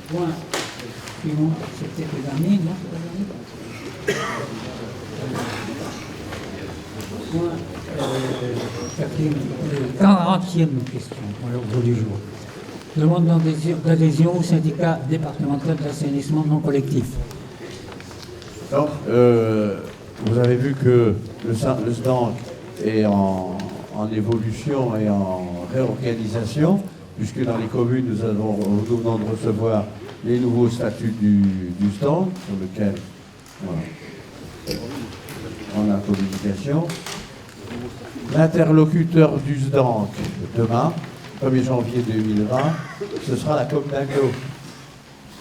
Point suivant, c'est peut-être le dernier, non, c'est pas le dernier. Point, quatrième, 40e question pour l'ordre du jour. Demande d'adhésion au syndicat départemental d'assainissement non collectif. Donc, vous avez vu que le SDANC est en évolution et en réorganisation, puisque dans les communes, nous venons de recevoir les nouveaux statuts du SDANC, sur lequel on a communication. L'interlocuteur du SDANC demain, 1er janvier 2020, ce sera la commune d'Aglo.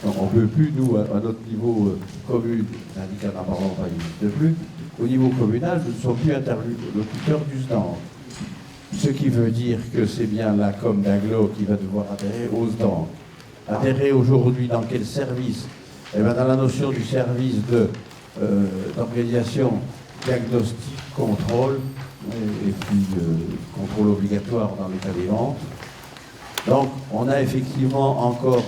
On ne peut plus, nous, à notre niveau commune, syndicat d'appartement n'existe plus, au niveau communal, nous ne sommes plus interlocuteurs du SDANC. Ce qui veut dire que c'est bien la commune d'Aglo qui va devoir adhérer au SDANC. Adhérer aujourd'hui dans quel service? Eh bien, dans la notion du service d'organisation, diagnostic, contrôle, et puis contrôle obligatoire dans l'état des ventes. Donc, on a effectivement encore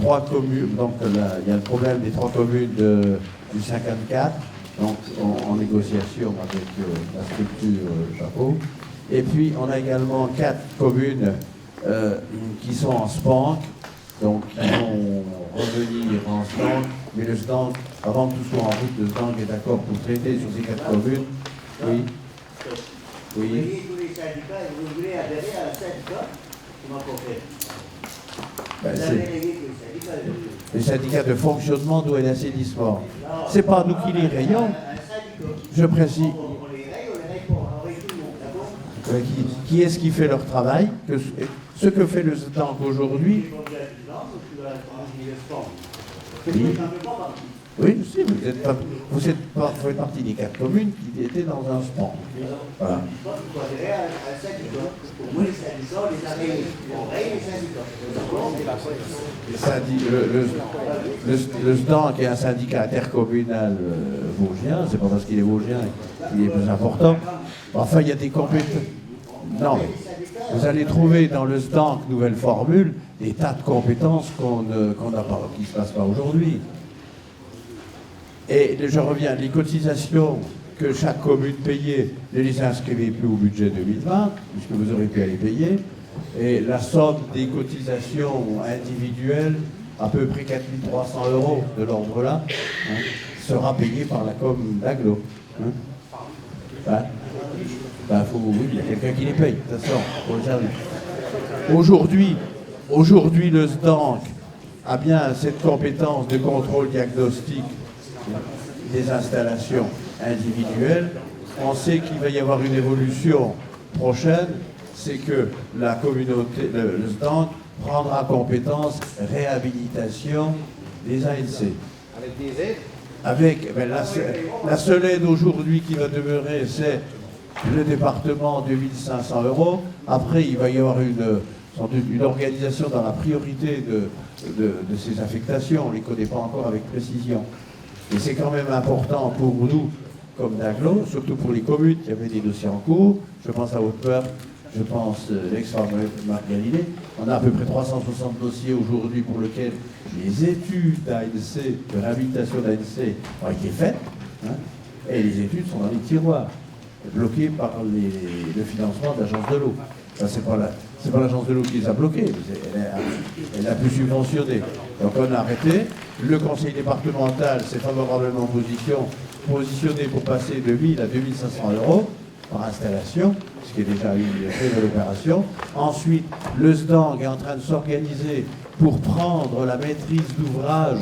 3 communes. Donc, il y a le problème des 3 communes du 54, donc en négociation avec la structure chapeau. Et puis, on a également 4 communes qui sont en SPANC, donc qui vont revenir en SDANC. Mais le SDANC, avant que tout soit en route, le SDANC est d'accord pour traiter sur ces 4 communes. Oui. Oui. Vous voyez tous les syndicats et vous voulez adhérer à un syndicat qui m'a compris. Vous avez rayé tous les syndicats. Les syndicats de fonctionnement d'eau et d'assainissement. C'est pas nous qui les rayons. Je précise. On les raye pas, on raye tout le monde, d'accord? Qui est-ce qui fait leur travail? Ce que fait le SDANC aujourd'hui. Oui. Oui, je sais, vous faites partie des 4 communes qui étaient dans un SPANC. Voilà. Le SDANC est un syndicat intercommunal vosgien, c'est pas parce qu'il est vosgien qu'il est plus important. Enfin, il y a des compétences. Non, mais vous allez trouver dans le SDANC, nouvelle formule, des tas de compétences qu'on n'a pas, qui ne se passent pas aujourd'hui. Et je reviens, les cotisations que chaque commune payait, ne les inscrivez plus au budget 2020, puisque vous aurez pu les payer. Et la somme des cotisations individuelles, à peu près 4 300 € de l'ordre-là, sera payée par la commune d'Aglo. Oui, il y a quelqu'un qui les paye, de toute façon, pour le service. Aujourd'hui, le SDANC a bien cette compétence de contrôle diagnostique des installations individuelles. On sait qu'il va y avoir une évolution prochaine, c'est que la communauté, le SDANC, prendra compétence réhabilitation des ANC. Avec des aides? Avec, la seule aide aujourd'hui qui va demeurer, c'est le département de 1 500 €. Après, il va y avoir une organisation dans la priorité de ces affectations. On ne les connaît pas encore avec précision. Et c'est quand même important pour nous, comme d'Aglo, surtout pour les communes qui avaient des dossiers en cours. Je pense à Haute-Peur, je pense l'ex-Margarillet. On a à peu près 360 dossiers aujourd'hui pour lesquels les études d'ANC, de réhabilitation d'ANC, ont été faites. Et les études sont dans les tiroirs, bloquées par le financement de l'agence de l'eau. C'est pas l'agence de l'eau qui les a bloqués, elle a pu subventionner. Donc on a arrêté. Le conseil départemental s'est favorablement positionné pour passer de 1 000 à 2 500 € par installation, ce qui est déjà une très belle opération. Ensuite, le SDANC est en train de s'organiser pour prendre la maîtrise d'ouvrage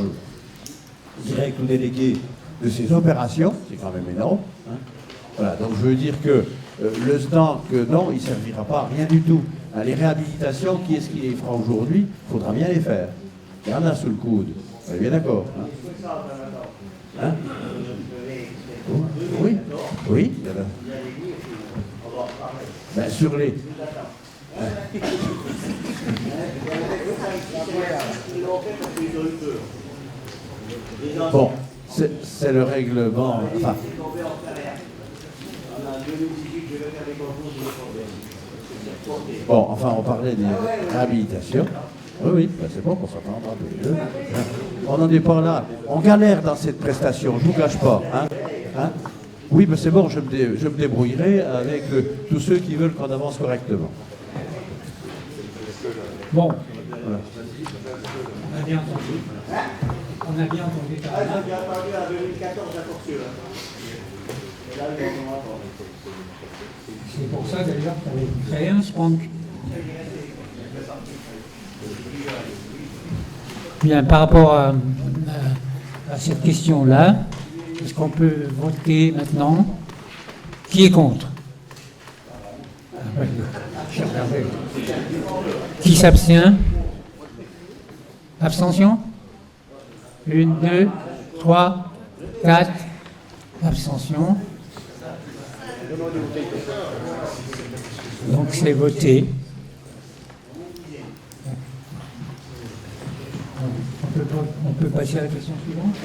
direct ou délégué de ces opérations. C'est quand même énorme. Voilà, donc je veux dire que le SDANC, non, il ne servira pas à rien du tout. Les réhabilitations, qui est-ce qui les fera aujourd'hui? Il faudra bien les faire. Il y en a sous le coude. Vous êtes bien d'accord? Oui, oui. Il y en a. Ben, sur les... Bon, c'est le règlement... Enfin, bon, enfin, on parlait des réhabilitations. Oui, oui, ben c'est bon qu'on s'entende tous les deux. On n'en est pas là. On galère dans cette prestation, je ne vous cache pas. Hein. Oui, mais c'est bon, je me débrouillerai avec tous ceux qui veulent qu'on avance correctement. Bon, Voilà. on a bien entendu. On a bien entendu. Ah, j'ai bien entendu en 2014 la torture. Et là, il y a un rapport. C'est pour ça d'ailleurs qu'on avait créé un SPANC. Bien, par rapport à cette question-là, est-ce qu'on peut voter maintenant? Qui est contre? Qui s'abstient? Abstention? 1, 2, 3, 4. Abstention. Donc c'est voté. On peut passer à la question suivante.